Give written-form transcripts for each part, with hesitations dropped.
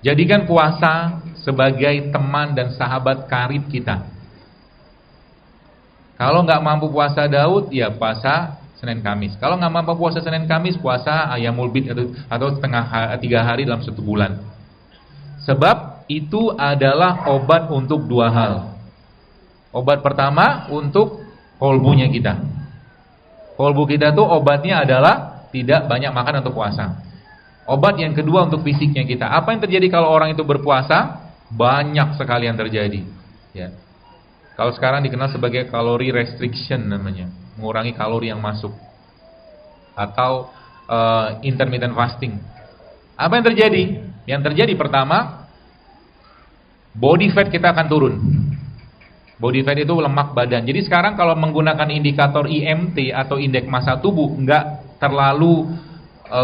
Jadikan puasa sebagai teman dan sahabat karib kita. Kalau nggak mampu puasa Daud, ya puasa Senin Kamis. Kalau nggak mampu puasa Senin Kamis, puasa Ayyamul Bid atau 3 hari dalam 1 bulan. Sebab itu adalah obat untuk 2 hal. Obat pertama untuk kolbunya kita. Kolbu kita tuh obatnya adalah tidak banyak makan untuk puasa. Obat yang kedua untuk fisiknya kita. Apa yang terjadi kalau orang itu berpuasa? Banyak sekali yang terjadi. Ya. Kalau sekarang dikenal sebagai kalori restriction namanya, mengurangi kalori yang masuk, atau intermittent fasting. Apa yang terjadi? Yang terjadi pertama, body fat kita akan turun. Body fat itu lemak badan. Jadi sekarang kalau menggunakan indikator IMT atau indeks massa tubuh nggak terlalu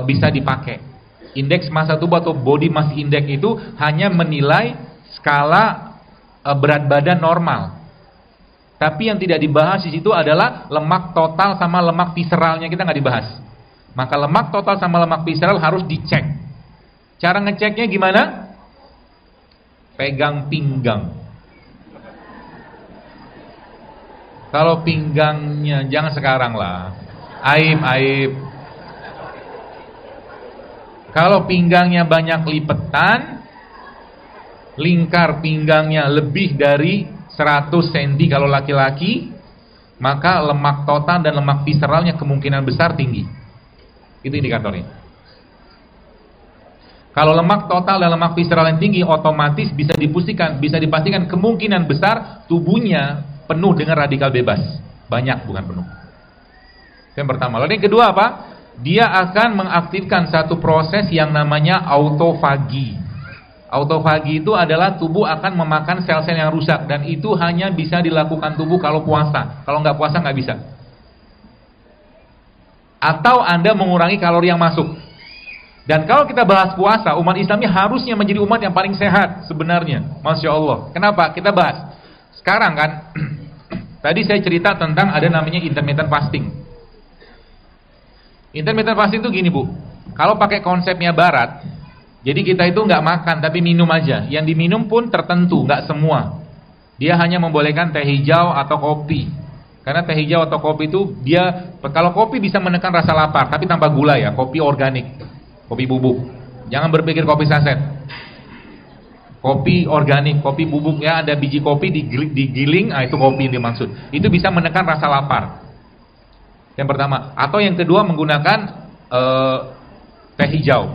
bisa dipakai. Indeks massa tubuh atau body mass index itu hanya menilai skala berat badan normal. Tapi yang tidak dibahas di situ adalah lemak total sama lemak visceralnya, kita nggak dibahas. Maka lemak total sama lemak visceral harus dicek. Cara ngeceknya gimana? Pegang pinggang. Kalau pinggangnya jangan sekarang lah. Aib. Kalau pinggangnya banyak lipetan, lingkar pinggangnya lebih dari 100 cm kalau laki-laki, maka lemak total dan lemak visceralnya kemungkinan besar tinggi. Itu indikatornya. Kalau lemak total dan lemak visceral yang tinggi, otomatis bisa dipastikan kemungkinan besar tubuhnya penuh dengan radikal bebas. Banyak, bukan penuh. Itu yang pertama. Lalu yang kedua apa? Dia akan mengaktifkan satu proses yang namanya autofagi. Autofagi itu adalah tubuh akan memakan sel-sel yang rusak, dan itu hanya bisa dilakukan tubuh kalau puasa. Kalau nggak puasa nggak bisa. Atau Anda mengurangi kalori yang masuk. Dan kalau kita bahas puasa, umat Islamnya harusnya menjadi umat yang paling sehat sebenarnya. Masya Allah. Kenapa? Kita bahas. Sekarang kan, tadi saya cerita tentang ada namanya intermittent fasting. Intermittent fasting itu gini Bu, kalau pakai konsepnya Barat, jadi kita itu nggak makan tapi minum aja. Yang diminum pun tertentu, nggak semua. Dia hanya membolehkan teh hijau atau kopi. Karena teh hijau atau kopi itu dia, kalau kopi bisa menekan rasa lapar, tapi tanpa gula ya, kopi organik, kopi bubuk. Jangan berpikir kopi saset. Kopi organik, kopi bubuk ya, ada biji kopi digiling, itu kopi yang dimaksud. Itu bisa menekan rasa lapar. Yang pertama. Atau yang kedua menggunakan teh hijau.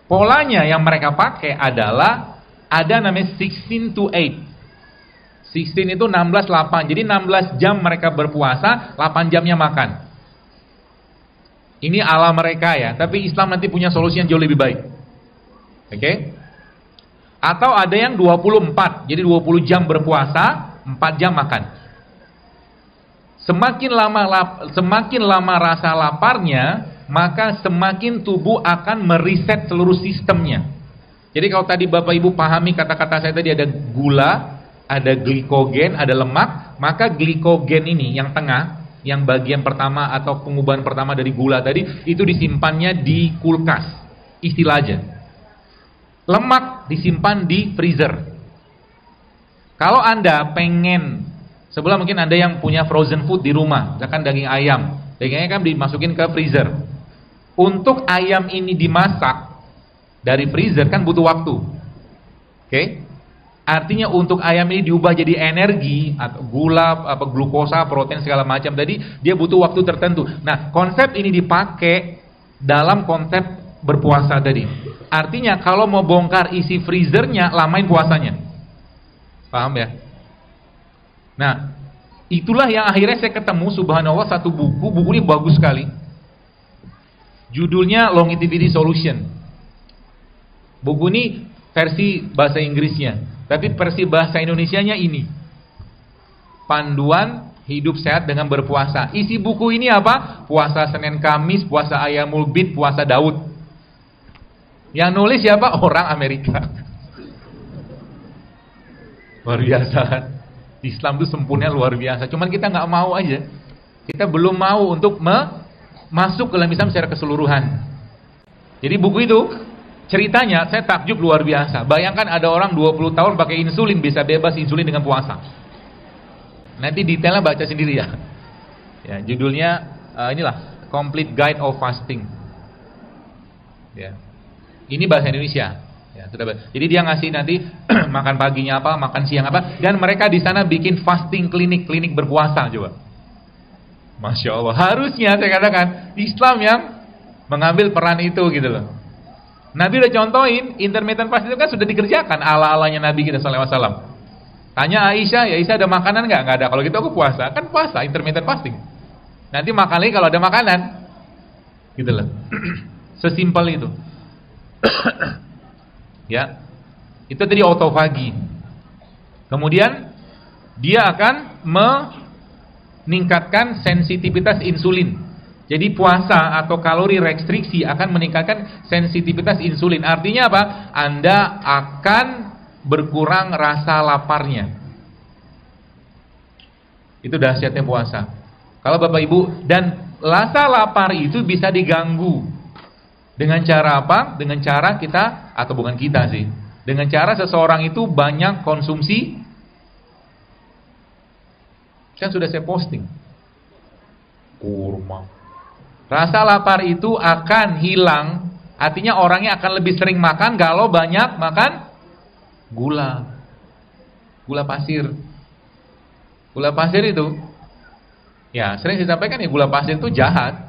Polanya yang mereka pakai adalah ada namanya 16 to 8. 16 itu 16-8. Jadi 16 jam mereka berpuasa, 8 jamnya makan. Ini ala mereka ya. Tapi Islam nanti punya solusi yang jauh lebih baik. Oke? Atau ada yang 24. Jadi 20 jam berpuasa, 4 jam makan. Semakin lama rasa laparnya, maka semakin tubuh akan mereset seluruh sistemnya. Jadi kalau tadi Bapak Ibu pahami kata-kata saya tadi, ada gula, ada glikogen, ada lemak, maka glikogen ini yang tengah, yang bagian pertama atau pengubahan pertama dari gula tadi, itu disimpannya di kulkas, istilah aja. Lemak disimpan di freezer. Kalau Anda pengen, sebelah mungkin Anda yang punya frozen food di rumah, misalkan daging ayam, dagingnya kan dimasukin ke freezer. Untuk ayam ini dimasak dari freezer kan butuh waktu. Oke? Artinya untuk ayam ini diubah jadi energi atau gula, glukosa, protein segala macam tadi, dia butuh waktu tertentu. Nah, konsep ini dipakai dalam konsep berpuasa tadi. Artinya kalau mau bongkar isi freezernya, lamain puasanya. Paham ya? Nah, itulah yang akhirnya saya ketemu, subhanallah, satu buku ini bagus sekali. Judulnya Longevity Solution. Buku ini versi bahasa Inggrisnya, tapi versi bahasa Indonesianya ini. Panduan hidup sehat dengan berpuasa. Isi buku ini apa? Puasa Senin Kamis, puasa Ayyamul Bid, puasa Daud. Yang nulis siapa? Orang Amerika. Luar biasa kan? Islam itu sempurna luar biasa. Cuman kita nggak mau aja. Kita belum mau untuk masuk ke dalam Islam secara keseluruhan. Jadi buku itu Ceritanya saya takjub luar biasa. Bayangkan ada orang 20 tahun pakai insulin, bisa bebas insulin dengan puasa. Nanti detailnya baca sendiri ya. Ya, judulnya inilah Complete Guide of Fasting. Ya. Ini bahasa Indonesia. Ya, jadi dia ngasih nanti makan paginya apa, makan siang apa, dan mereka di sana bikin fasting klinik berpuasa coba. Masya Allah. Harusnya saya katakan Islam yang mengambil peran itu gitu loh. Nabi udah contohin intermittent fasting itu kan sudah dikerjakan ala-alanya Nabi kita SAW. Tanya Aisyah, ya Aisyah ada makanan nggak? Nggak ada. Kalau gitu aku puasa. Kan puasa intermittent fasting. Nanti makan lagi kalau ada makanan. Gitu loh. Sesimpel itu. Ya, itu tadi autofagi. Kemudian dia akan meningkatkan sensitivitas insulin. Jadi puasa atau kalori restriksi akan meningkatkan sensitivitas insulin. Artinya apa? Anda akan berkurang rasa laparnya. Itu dahsyatnya puasa. Kalau Bapak Ibu, dan rasa lapar itu bisa diganggu. Dengan cara apa? Dengan cara kita, atau bukan kita sih, dengan cara seseorang itu banyak konsumsi. Kan sudah saya posting kurma. Rasa lapar itu akan hilang. Artinya orangnya akan lebih sering makan kalau banyak makan gula pasir. Gula pasir itu, ya sering saya sampaikan ya, gula pasir itu jahat.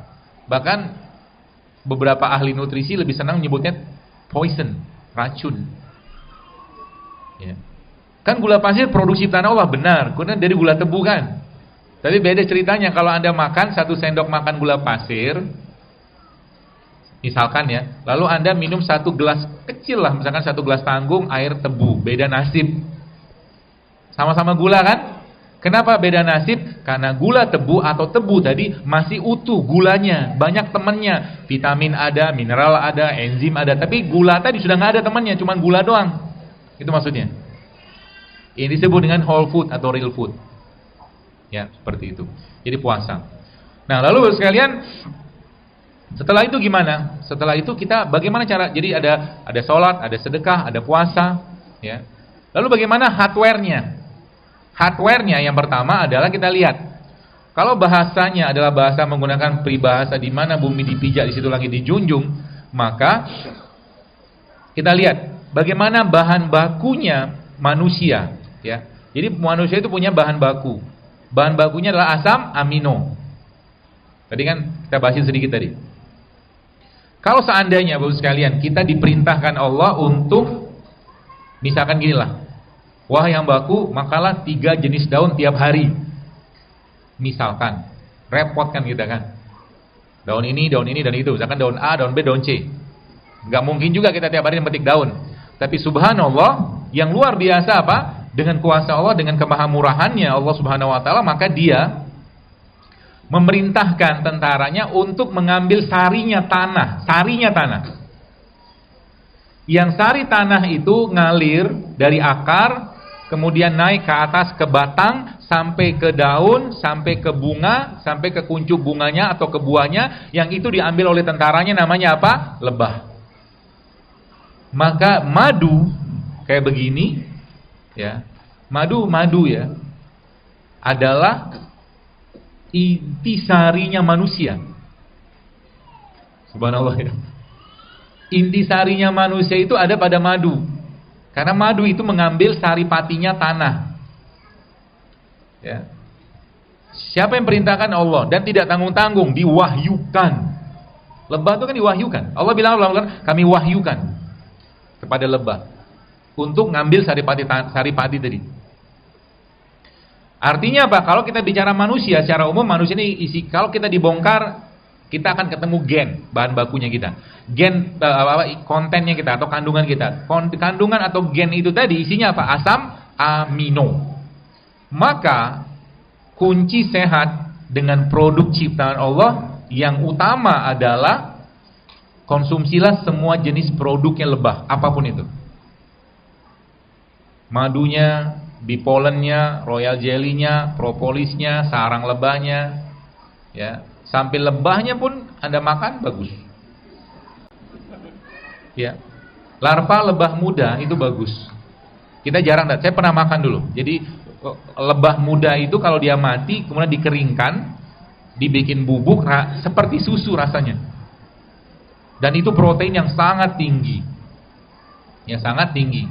Bahkan beberapa ahli nutrisi lebih senang menyebutnya poison, racun. Ya. Kan gula pasir produksi ciptaan Allah, benar, kemudian dari gula tebu kan. Tapi beda ceritanya kalau Anda makan 1 sendok makan gula pasir, misalkan ya, lalu Anda minum 1 gelas kecil lah, misalkan 1 gelas tanggung air tebu, beda nasib. Sama-sama gula kan? Kenapa beda nasib? Karena gula tebu atau tebu tadi masih utuh gulanya, banyak temannya, vitamin ada, mineral ada, enzim ada, tapi gula tadi sudah nggak ada temannya, cuma gula doang. Itu maksudnya. Ini disebut dengan whole food atau real food. Ya, seperti itu. Jadi puasa. Nah, lalu sekalian, setelah itu gimana? Setelah itu kita bagaimana cara? Jadi ada sholat, ada sedekah, ada puasa, ya. Lalu bagaimana hardware-nya? Hardware-nya yang pertama adalah kita lihat. Kalau bahasanya adalah bahasa menggunakan peribahasa di mana bumi dipijak di situ langit dijunjung, maka kita lihat bagaimana bahan bakunya manusia, ya. Jadi manusia itu punya bahan baku. Bahan bakunya adalah asam amino. Tadi kan kita bahasin sedikit tadi. Kalau seandainya Bapak sekalian kita diperintahkan Allah untuk misalkan ginilah, wah yang baku makalah 3 jenis daun tiap hari. Misalkan, repot kan kita kan. Daun ini, dan itu. Misalkan daun A, daun B, daun C. Gak mungkin juga kita tiap hari memetik daun. Tapi subhanallah, yang luar biasa apa? Dengan kuasa Allah, dengan kemahamurahannya Allah subhanahu wa ta'ala, maka dia memerintahkan tentaranya untuk mengambil sarinya tanah. Yang sari tanah itu ngalir dari akar, kemudian naik ke atas ke batang, sampai ke daun, sampai ke bunga, sampai ke kuncup bunganya atau ke buahnya, yang itu diambil oleh tentaranya, namanya apa? Lebah. Maka madu kayak begini, ya, madu ya, adalah intisarinya manusia. Subhanallah ya. Intisarinya manusia itu ada pada madu. Karena madu itu mengambil saripatinya tanah. Ya. Siapa yang perintahkan? Allah. Dan tidak tanggung-tanggung, diwahyukan. Lebah itu kan diwahyukan. Allah bilang kami wahyukan kepada lebah untuk ngambil saripati tadi. Artinya apa? Kalau kita bicara manusia, secara umum manusia ini isi, kalau kita dibongkar, kita akan ketemu gen, bahan bakunya kita. Gen, kontennya kita atau kandungan kita. Kandungan atau gen itu tadi isinya apa? Asam amino. Maka kunci sehat dengan produk ciptaan Allah yang utama adalah konsumsilah semua jenis produknya lebah, apapun itu. Madunya, bipolennya, royal jelly-nya, propolisnya, sarang lebahnya, ya, sampai lebahnya pun Anda makan bagus. Ya. Larva lebah muda itu bagus. Kita jarang, saya pernah makan dulu. Jadi lebah muda itu kalau dia mati kemudian dikeringkan, dibikin bubuk seperti susu rasanya. Dan itu protein yang sangat tinggi. Ya, sangat tinggi.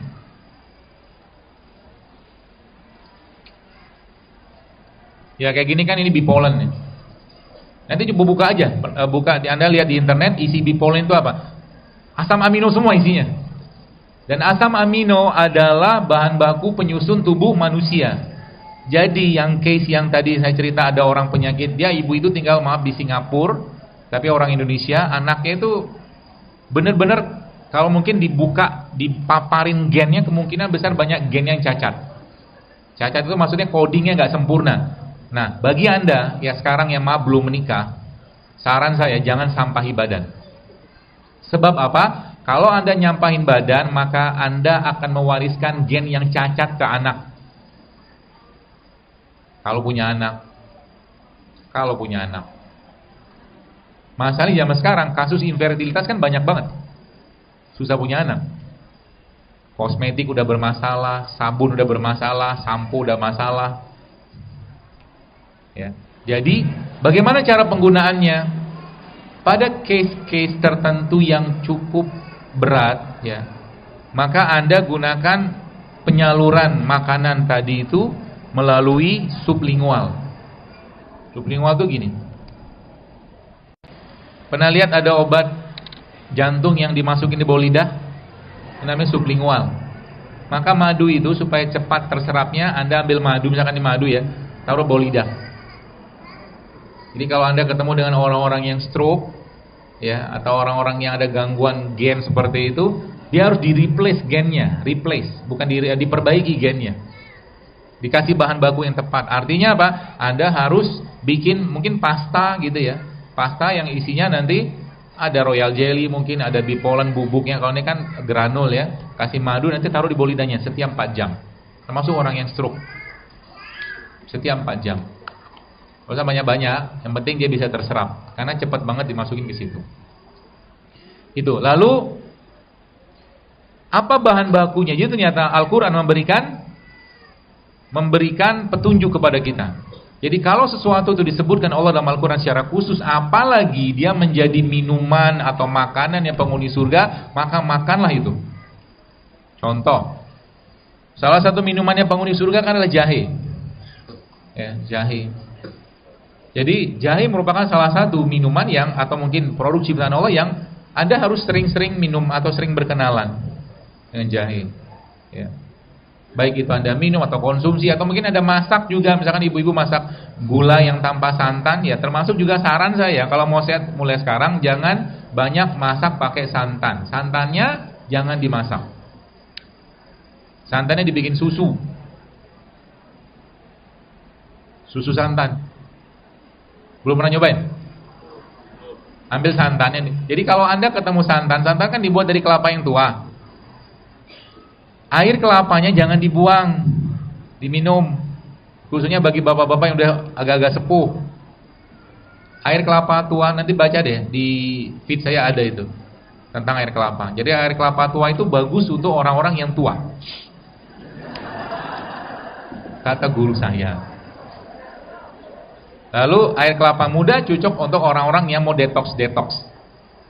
Ya kayak gini kan, ini bee pollen nih. Nanti coba buka aja, Anda lihat di internet isi bee pollen itu apa? Asam amino semua isinya. Dan asam amino adalah bahan baku penyusun tubuh manusia. Jadi yang case yang tadi saya cerita, ada orang penyakit, dia ibu itu tinggal di Singapura, tapi orang Indonesia, anaknya itu bener-bener kalau mungkin dibuka, dipaparin gennya, kemungkinan besar banyak gen yang cacat. Cacat itu maksudnya codingnya nggak sempurna. Nah, bagi Anda ya sekarang yang belum menikah, saran saya jangan sampahi badan. Sebab apa? Kalau Anda nyampahin badan, maka Anda akan mewariskan gen yang cacat ke anak. Kalau punya anak. Masalahnya zaman sekarang kasus infertilitas kan banyak banget. Susah punya anak. Kosmetik udah bermasalah, sabun udah bermasalah, sampo udah masalah. Ya. Jadi, bagaimana cara penggunaannya? Pada case-case tertentu yang cukup berat, ya, maka Anda gunakan penyaluran makanan tadi itu melalui sublingual. Sublingual itu gini. Pernah lihat ada obat jantung yang dimasukin di bawah lidah? Namanya sublingual. Maka madu itu supaya cepat terserapnya, Anda ambil madu, misalkan di madu ya, taruh bawah lidah. Jadi kalau Anda ketemu dengan orang-orang yang stroke, ya, atau orang-orang yang ada gangguan gen seperti itu, dia harus di-replace gennya, bukan diperbaiki gennya. Dikasih bahan baku yang tepat. Artinya apa? Anda harus bikin mungkin pasta gitu ya. Pasta yang isinya nanti ada royal jelly, mungkin ada bee pollen bubuknya. Kalau ini kan granul ya. Kasih madu, nanti taruh di bawah lidahnya setiap 4 jam. Termasuk orang yang stroke. Setiap 4 jam. Gak usah banyak-banyak, yang penting dia bisa terserap. Karena cepat banget dimasukin ke situ. Itu. Lalu apa bahan bakunya? Jadi ternyata Al-Quran memberikan petunjuk kepada kita. Jadi kalau sesuatu itu disebutkan Allah dalam Al-Quran secara khusus, apalagi dia menjadi minuman atau makanan yang penghuni surga, maka makanlah itu. Contoh, salah satu minumannya penghuni surga kan adalah jahe. Ya, jahe. Jadi jahe merupakan salah satu minuman yang, atau mungkin produk ciptaan Allah yang Anda harus sering-sering minum atau sering berkenalan dengan jahe. Ya. Baik itu Anda minum atau konsumsi, atau mungkin Anda masak juga. Misalkan ibu-ibu masak gula yang tanpa santan, ya termasuk juga saran saya, kalau mau sehat mulai sekarang jangan banyak masak pakai santan. Santannya jangan dimasak. Santannya dibikin susu. Susu santan. Belum pernah nyobain? Ambil santannya nih. Jadi kalau Anda ketemu santan kan dibuat dari kelapa yang tua. Air kelapanya jangan dibuang, diminum. Khususnya bagi bapak-bapak yang udah agak-agak sepuh. Air kelapa tua, nanti baca deh di feed saya ada itu tentang air kelapa. Jadi air kelapa tua itu bagus untuk orang-orang yang tua. Kata guru saya. Lalu air kelapa muda cocok untuk orang-orang yang mau detox,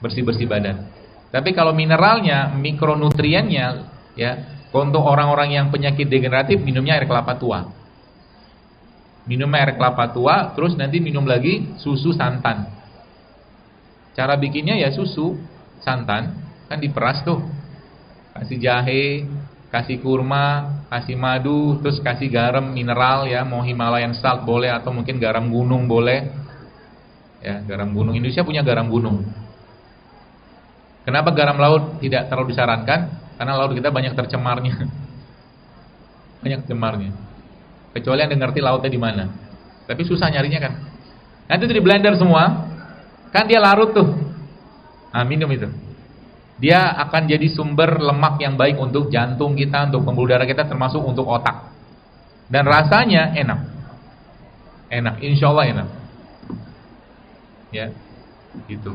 bersih-bersih badan. Tapi kalau mineralnya, mikronutriennya, ya, untuk orang-orang yang penyakit degeneratif, minumnya air kelapa tua. Minumnya air kelapa tua, terus nanti minum lagi susu santan. Cara bikinnya ya susu santan, kan diperas tuh, kasih jahe, kasih kurma, kasih madu, terus kasih garam mineral ya, mau Himalayan salt boleh, atau mungkin garam gunung boleh. Ya, garam gunung. Indonesia punya garam gunung. Kenapa garam laut tidak terlalu disarankan? Karena laut kita banyak tercemarnya. Banyak cemarnya. Kecuali Anda ngerti lautnya di mana. Tapi susah nyarinya kan. Nanti itu di blender semua, kan dia larut tuh. Nah, minum itu. Dia akan jadi sumber lemak yang baik untuk jantung kita, untuk pembuluh darah kita, termasuk untuk otak. Dan rasanya enak. Enak, insya Allah enak. Ya, gitu.